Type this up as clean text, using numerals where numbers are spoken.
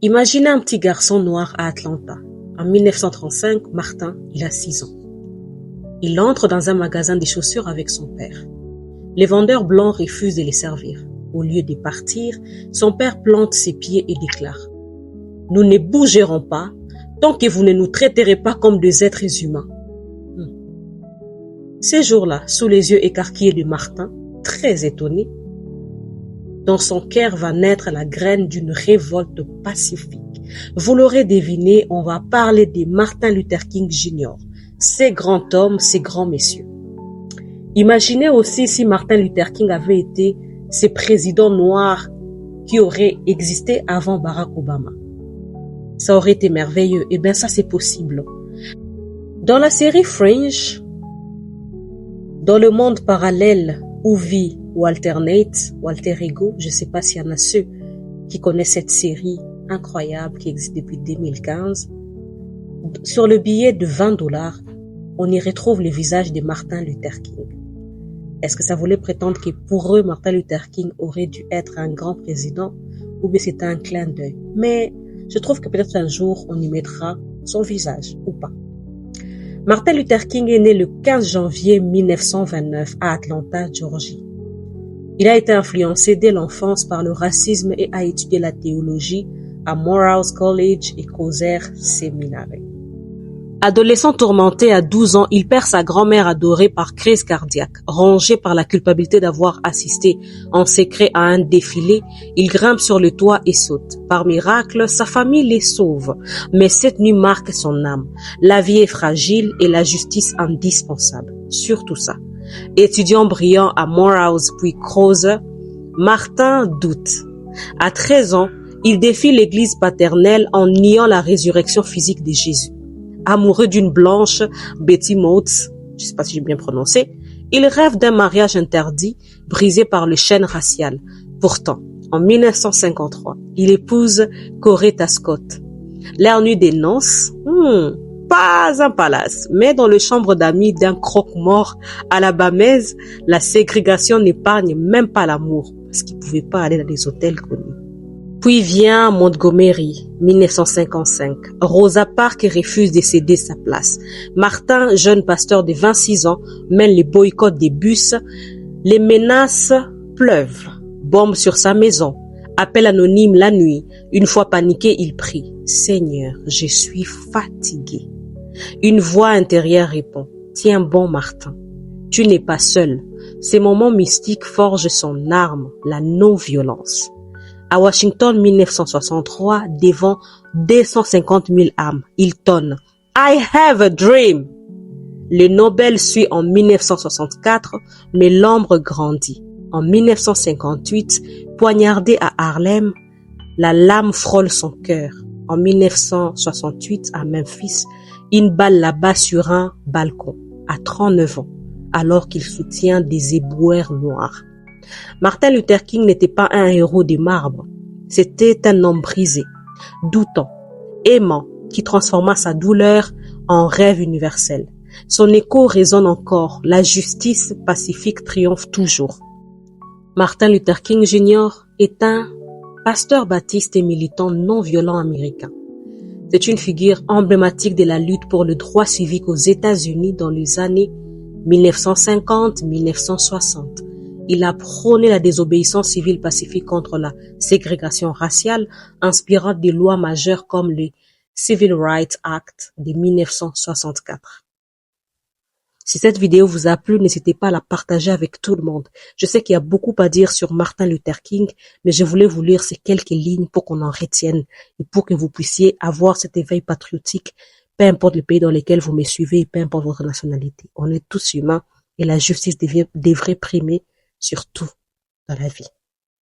Imaginez un petit garçon noir à Atlanta. En 1935, Martin, il a 6 ans. Il entre dans un magasin de chaussures avec son père. Les vendeurs blancs refusent de les servir. Au lieu de partir, son père plante ses pieds et déclare: « Nous ne bougerons pas tant que vous ne nous traiterez pas comme des êtres humains. » Ces jours-là, sous les yeux écarquillés de Martin, très étonné, dans son cœur va naître la graine d'une révolte pacifique. Vous l'aurez deviné, on va parler de Martin Luther King Jr., ces grands hommes, ces grands messieurs. Imaginez aussi si Martin Luther King avait été ce président noir qui aurait existé avant Barack Obama. Ça aurait été merveilleux. Eh bien, ça, c'est possible. Dans la série Fringe, dans le monde parallèle où vit Walternate, Walter Ego, je ne sais pas s'il y en a ceux qui connaissent cette série incroyable qui existe depuis 2015. Sur le billet de $20, on y retrouve le visage de Martin Luther King. Est-ce que ça voulait prétendre que pour eux, Martin Luther King aurait dû être un grand président ou bien c'était un clin d'œil? Mais je trouve que peut-être un jour, on y mettra son visage ou pas. Martin Luther King est né le 15 janvier 1929 à Atlanta, Georgie. Il a été influencé dès l'enfance par le racisme et a étudié la théologie à Morehouse College et Kosser Seminary. Adolescent tourmenté à 12 ans, il perd sa grand-mère adorée par crise cardiaque. Rongé par la culpabilité d'avoir assisté en secret à un défilé, il grimpe sur le toit et saute. Par miracle, sa famille les sauve. Mais cette nuit marque son âme. La vie est fragile et la justice indispensable. Surtout ça. Étudiant brillant à Morehouse puis Kosser, Martin doute. À 13 ans, il défie l'église paternelle en niant la résurrection physique de Jésus. Amoureux d'une blanche, Betty Motes, je ne sais pas si j'ai bien prononcé, il rêve d'un mariage interdit, brisé par le chêne racial. Pourtant, en 1953, il épouse Coretta Scott. La nuit des noces, pas un palace, mais dans le chambre d'amis d'un croque-mort alabamaise, la ségrégation n'épargne même pas l'amour, parce qu'il ne pouvait pas aller dans les hôtels connus. Puis vient Montgomery, 1955. Rosa Parks refuse de céder sa place. Martin, jeune pasteur de 26 ans, mène les boycotts des bus. Les menaces pleuvent. Bombe sur sa maison. Appel anonyme la nuit. Une fois paniqué, il prie: « Seigneur, je suis fatigué. » Une voix intérieure répond: « Tiens bon, Martin. Tu n'es pas seul. » Ces moments mystiques forgent son arme, la non-violence. À Washington, 1963, devant 250 000 âmes, il tonne « I have a dream ». Le Nobel suit en 1964, mais l'ombre grandit. En 1958, poignardé à Harlem, la lame frôle son cœur. En 1968, à Memphis, une balle l'abat sur un balcon, à 39 ans, alors qu'il soutient des éboueurs noirs. Martin Luther King n'était pas un héros de marbre, c'était un homme brisé, doutant, aimant, qui transforma sa douleur en rêve universel. Son écho résonne encore, la justice pacifique triomphe toujours. Martin Luther King Jr. est un pasteur baptiste et militant non violent américain. C'est une figure emblématique de la lutte pour le droit civique aux États-Unis dans les années 1950-1960. Il a prôné la désobéissance civile pacifique contre la ségrégation raciale, inspirant des lois majeures comme le Civil Rights Act de 1964. Si cette vidéo vous a plu, n'hésitez pas à la partager avec tout le monde. Je sais qu'il y a beaucoup à dire sur Martin Luther King, mais je voulais vous lire ces quelques lignes pour qu'on en retienne et pour que vous puissiez avoir cet éveil patriotique, peu importe le pays dans lequel vous me suivez et peu importe votre nationalité. On est tous humains et la justice devrait primer sur tout dans la vie.